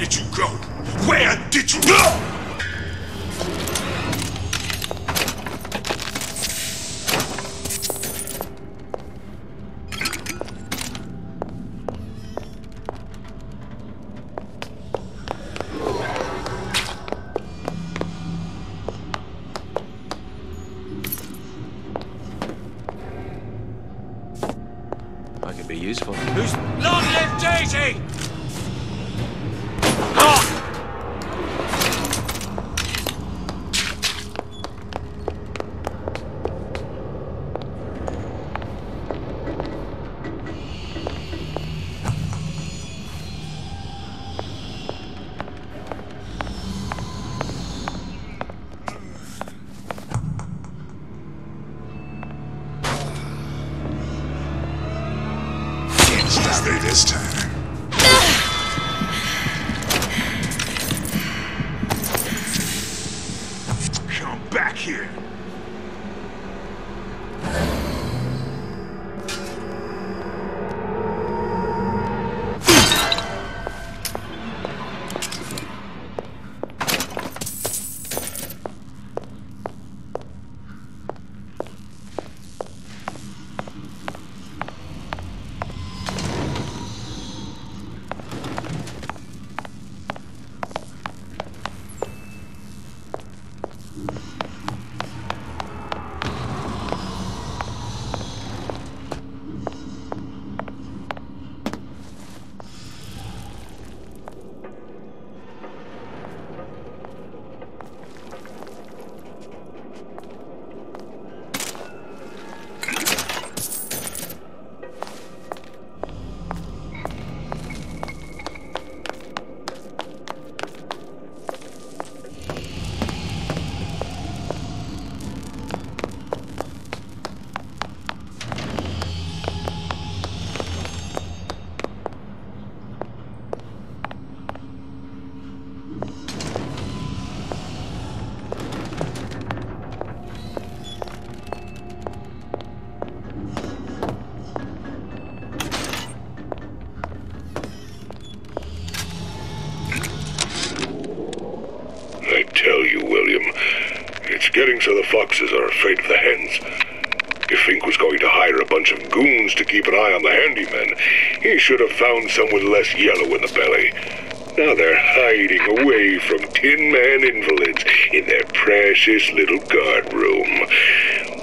did you go? Where did you go? I can be useful. Who's long live Daisy? Stop me this time. Come back here. I tell you, William, it's getting so the foxes are afraid of the hens. If Fink was going to hire a bunch of goons to keep an eye on the handymen, he should have found some with less yellow in the belly. Now they're hiding away from Tin Man invalids in their precious little guard room.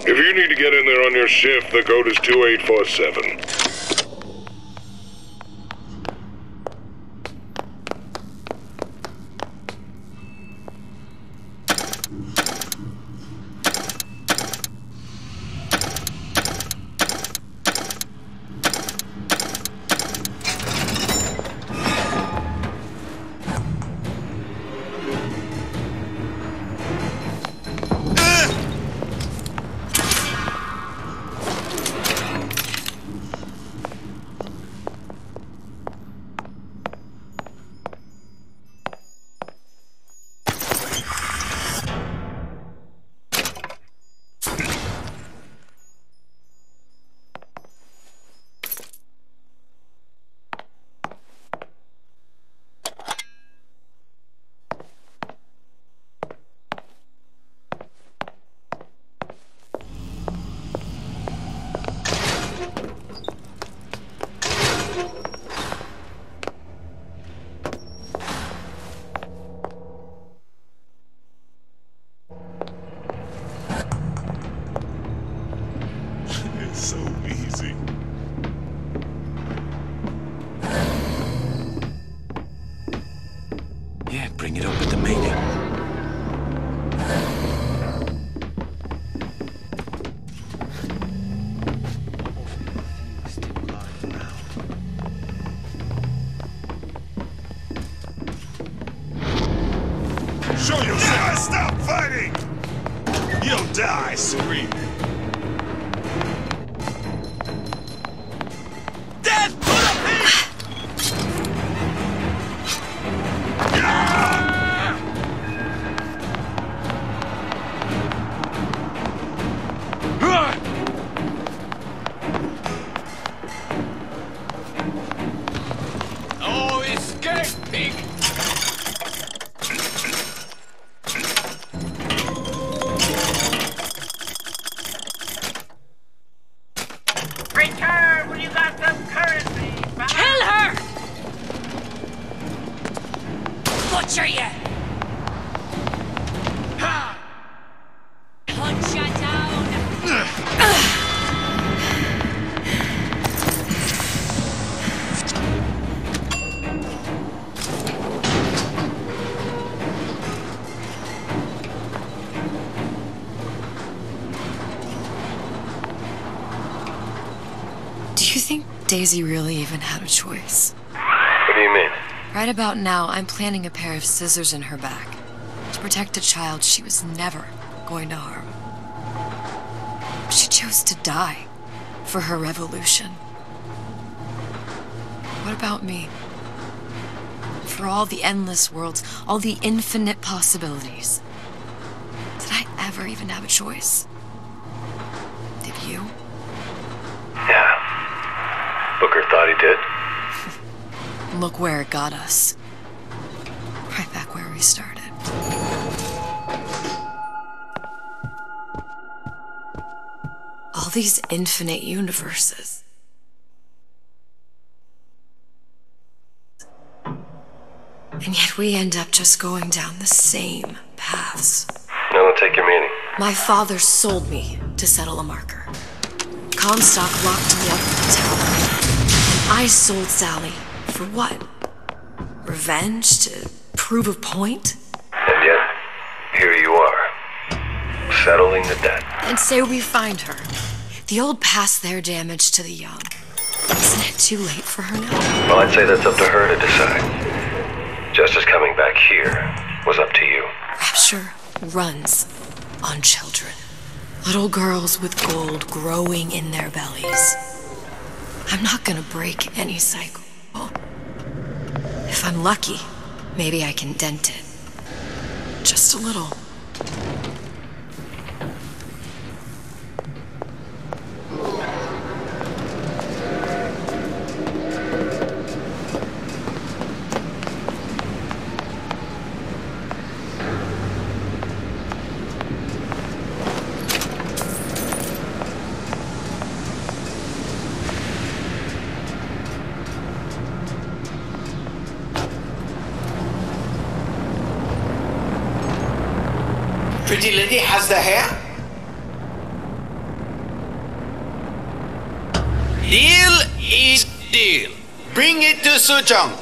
If you need to get in there on your shift, the code is 2847. Return when you got some currency. Kill her! Butcher you! Punch you down! Do you think Daisy really even had a choice? What do you mean? Right about now, I'm planting a pair of scissors in her back to protect a child she was never going to harm. She chose to die for her revolution. What about me? For all the endless worlds, all the infinite possibilities. Did I ever even have a choice? Did you? Yeah. Booker thought he did. Look where it got us. Right back where we started. All these infinite universes. And yet we end up just going down the same paths. I don't take your meaning. My father sold me to settle a marker. Comstock locked me up in the tower. I sold Sally for what? Revenge? To prove a point? And yet, here you are, settling the debt. And say we find her. The old past their damage to the young. Isn't it too late for her now? Well, I'd say that's up to her to decide. Justice coming back here was up to you. Rapture runs on children. Little girls with gold growing in their bellies. I'm not gonna break any cycle. If I'm lucky, maybe I can dent it. Just a little. Pretty lady has the hair? Deal is deal. Bring it to Suchong.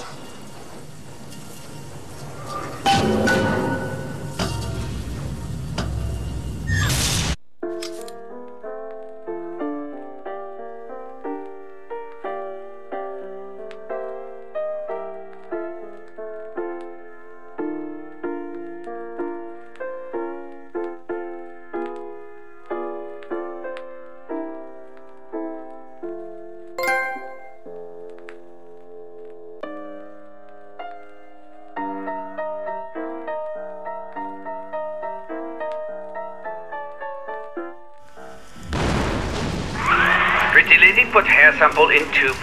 Pretty lady put hair sample in tube.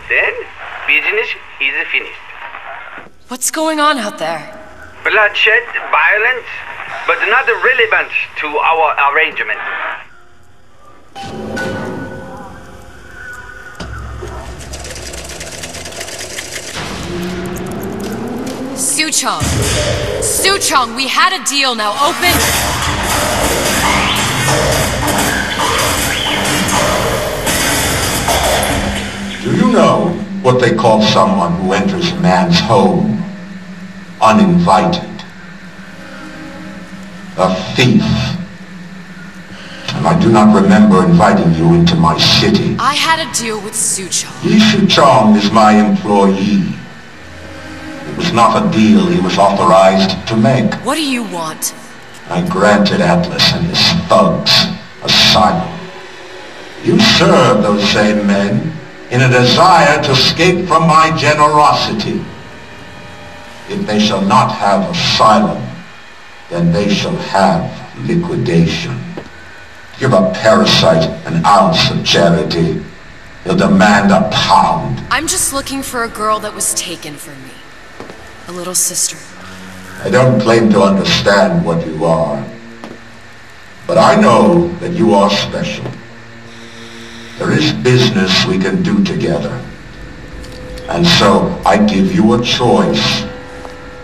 Then, business is finished. What's going on out there? Bloodshed, violence, but not relevant to our arrangement. Suchong! Suchong, we had a deal, now open! Do you know what they call someone who enters man's home uninvited? A thief. And I do not remember inviting you into my city. I had a deal with Suchong. Yi Chong is my employee. It was not a deal he was authorized to make. What do you want? I granted Atlas and his thugs asylum. You serve those same men in a desire to escape from my generosity. If they shall not have asylum, then they shall have liquidation. Give a parasite an ounce of charity, he'll demand a pound. I'm just looking for a girl that was taken from me. A little sister. I don't claim to understand what you are, but I know that you are special. There is business we can do together. And so, I give you a choice.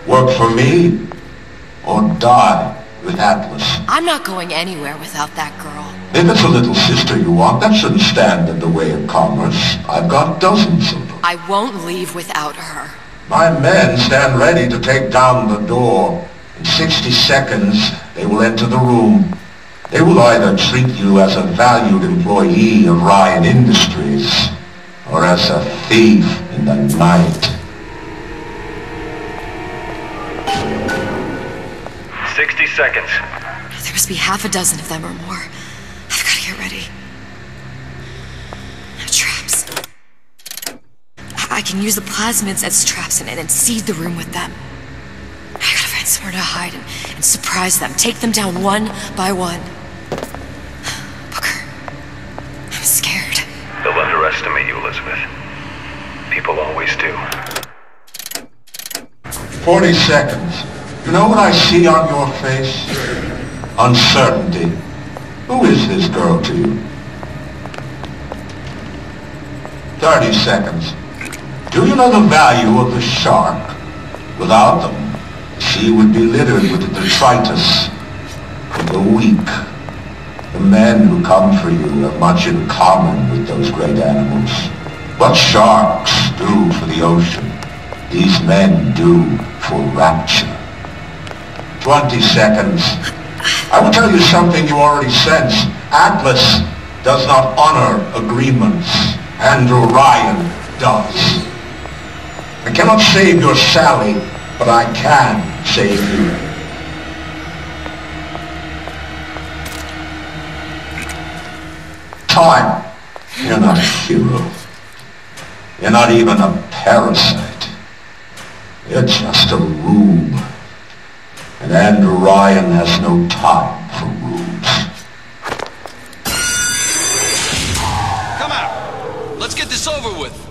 Work for me, or die with Atlas. I'm not going anywhere without that girl. If it's a little sister you want, that shouldn't stand in the way of commerce. I've got dozens of them. I won't leave without her. My men stand ready to take down the door. In 60 seconds, they will enter the room. They will either treat you as a valued employee of Ryan Industries, or as a thief in the night. 60 seconds. There must be half a dozen of them or more. I've got to get ready. Traps. I can use the plasmids as traps and seed the room with them. I gotta find somewhere to hide and surprise them. Take them down one by one. Booker, I'm scared. They'll underestimate you, Elizabeth. People always do. 40 seconds. You know what I see on your face? Uncertainty. Who is this girl to you? 30 seconds. Do you know the value of the shark? Without them, the sea would be littered with the detritus of the weak. The men who come for you have much in common with those great animals. What sharks do for the ocean, these men do for rapture. 20 seconds. I will tell you something you already sense. Atlas does not honor agreements. Andrew Ryan does. I cannot save your Sally, but I can save you. Time. You're not a hero. You're not even a parasite. You're just a rube. And Andrew Ryan has no time for rubes. Come out. Let's get this over with.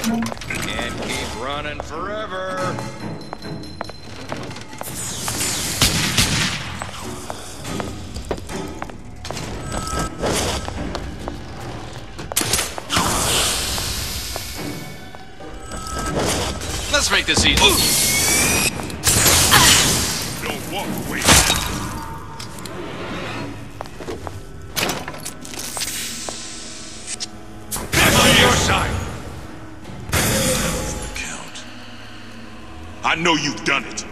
Can't keep running forever. Let's make this easy. Don't walk away. Back on your side. Count. I know you've done it.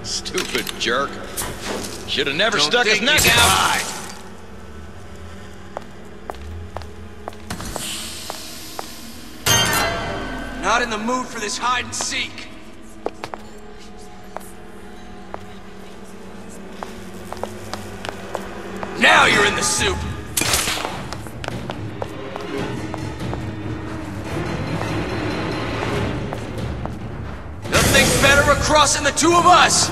Stupid jerk. Should have never stuck his neck out. Not in the mood for this hide and seek. Now you're in the soup. Nothing's better across than the two of us.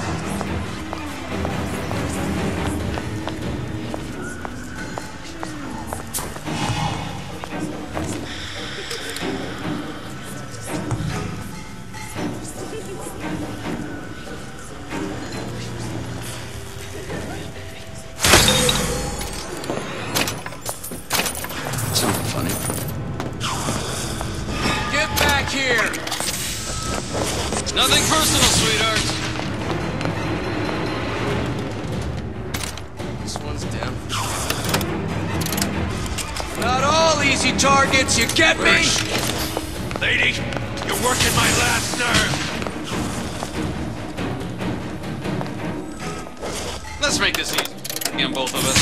Here. Nothing personal, sweetheart. This one's down. Not all easy targets, you get me? Lady, you're working my last nerve. Let's make this easy. Again, both of us.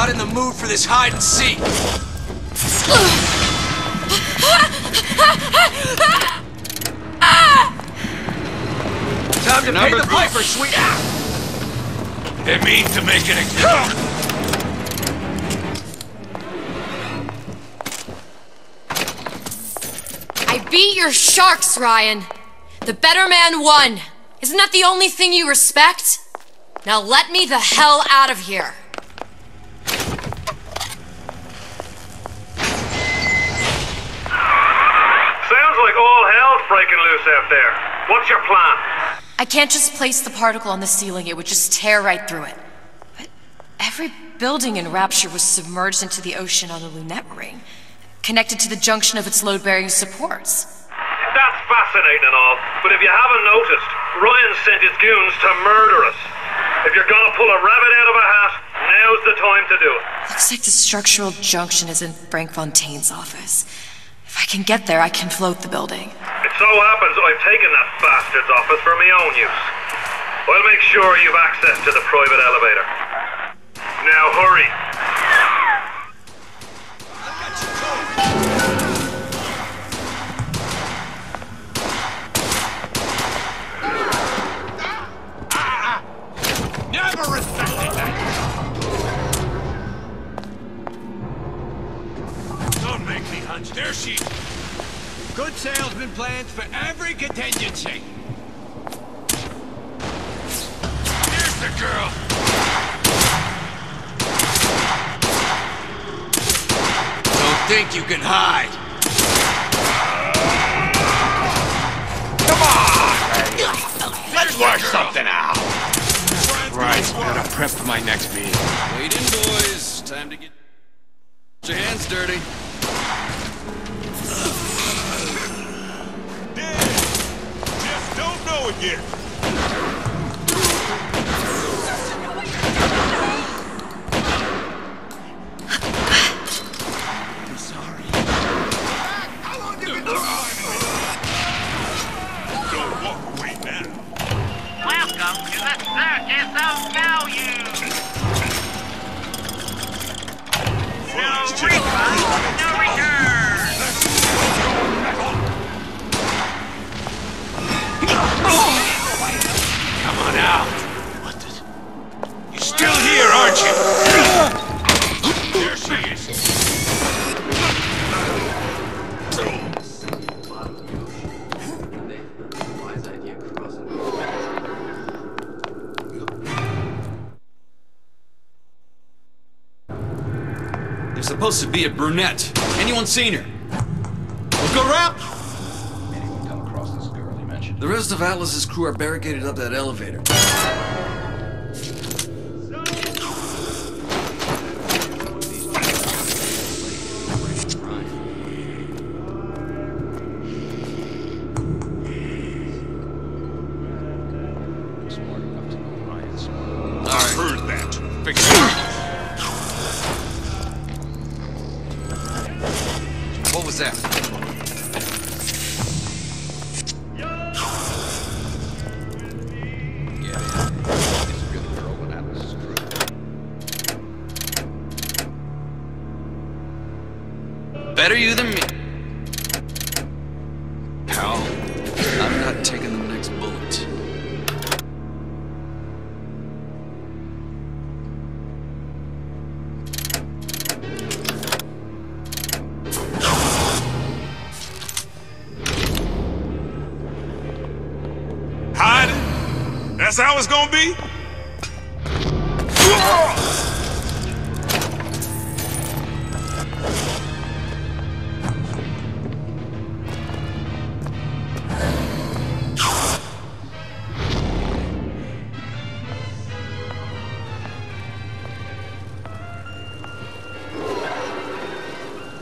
not in the mood for this hide and seek. Time to pay the piper, sweet. They mean to make an example. I beat your sharks, Ryan. The better man won. Isn't that the only thing you respect? Now let me the hell out of here. Sounds like all hell's breaking loose out there. What's your plan? I can't just place the particle on the ceiling. It would just tear right through it. But every building in Rapture was submerged into the ocean on the Lunette ring, connected to the junction of its load-bearing supports. That's fascinating and all, but if you haven't noticed, Ryan sent his goons to murder us. If you're gonna pull a rabbit out of a hat, now's the time to do it. Looks like the structural junction is in Frank Fontaine's office. If I can get there, I can float the building. It so happens I've taken that bastard's office for my own use. I'll make sure you've access to the private elevator. Now hurry. Never respected that. Don't make me hunch. There she is. Good salesman plans for every contingency. Here's the girl. Don't think you can hide. Come on! Let's work something out. Right, gotta prep for my next meeting. Wait in, boys. Time to get your hands dirty. Just don't know it yet. I'm sorry. How long you been Don't walk away now. Welcome to the Circus of Value! No refund, no return! Come on out. What the... You're still here, aren't you? There she is. There's supposed to be a brunette. Anyone seen her? Look around! Anyone come across this girl you mentioned? The rest of Atlas's crew are barricaded up that elevator. I heard that. Fix it. What was that? Better you than me. Pal, I'm not taking the next bullet. Hiding? That's how it's gonna be?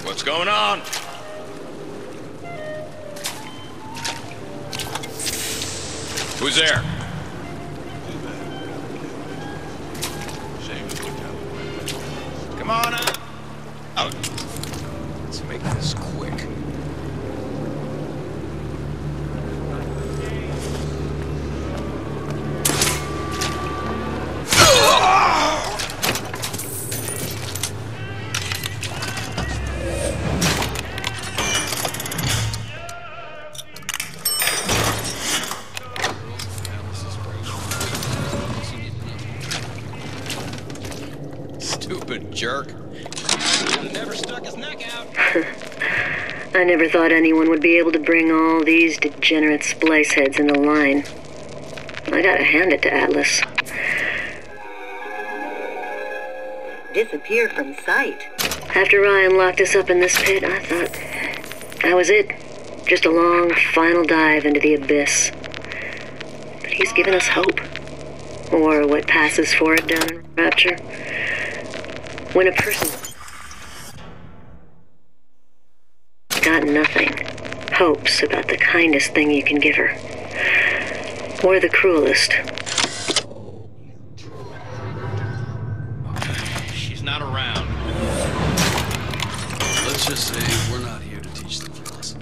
What's going on? Who's there? Come on out. Out. Let's make this quick. Stupid jerk. Never stuck his neck out. I never thought anyone would be able to bring all these degenerate splice heads into line. I gotta hand it to Atlas. Disappear from sight. After Ryan locked us up in this pit, I thought that was it. Just a long, final dive into the abyss. But he's given us hope. Or what passes for it down in Rapture. When a person got nothing, hopes about the kindest thing you can give her. Or the cruelest. She's not around. Let's just say we're not here to teach them a lesson.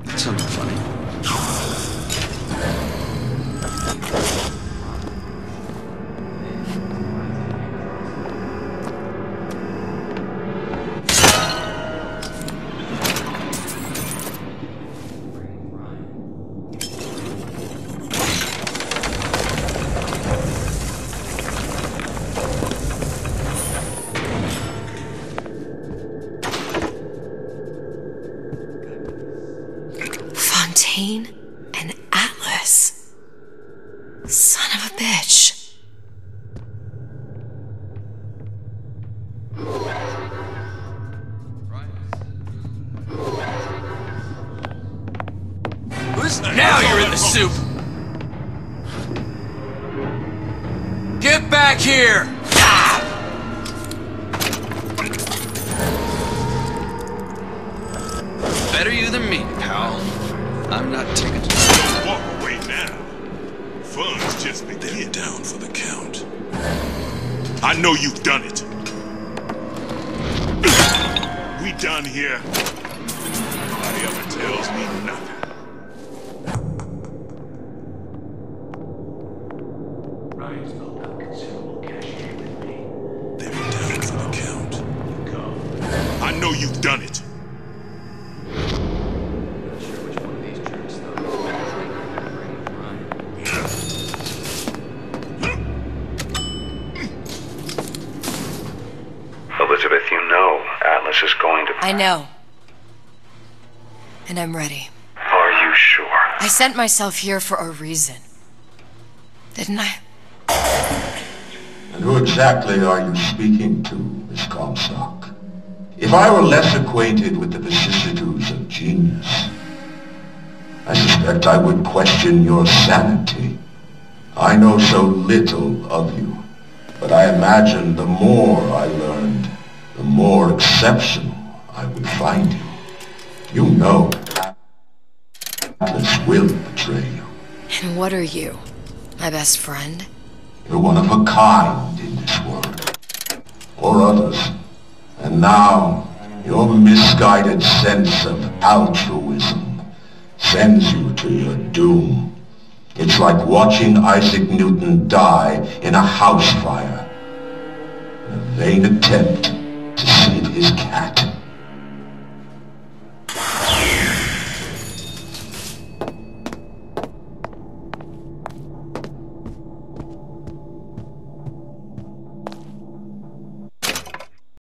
That's something funny. And Atlas. Son of a bitch. Now you're in the soup! Get back here! Better you than me, pal. I'm not taking to walk away now. Fun's just beginning. They're down for the count. I know you've done it. We done here. Nobody ever tells me nothing. Ryan's built up considerable cash here with me. They were down for the count. You go. I know you've done it. Elizabeth, you know Atlas is going to... I know. And I'm ready. Are you sure? I sent myself here for a reason. Didn't I? And who exactly are you speaking to, Miss Comstock? If I were less acquainted with the vicissitudes of genius, I suspect I would question your sanity. I know so little of you, but I imagine the more I learned, the more exceptional I would find you. You know Atlas will betray you. And what are you? My best friend? You're one of a kind in this world. Or others. And now, your misguided sense of altruism sends you to your doom. It's like watching Isaac Newton die in a house fire in a vain attempt to save his cat.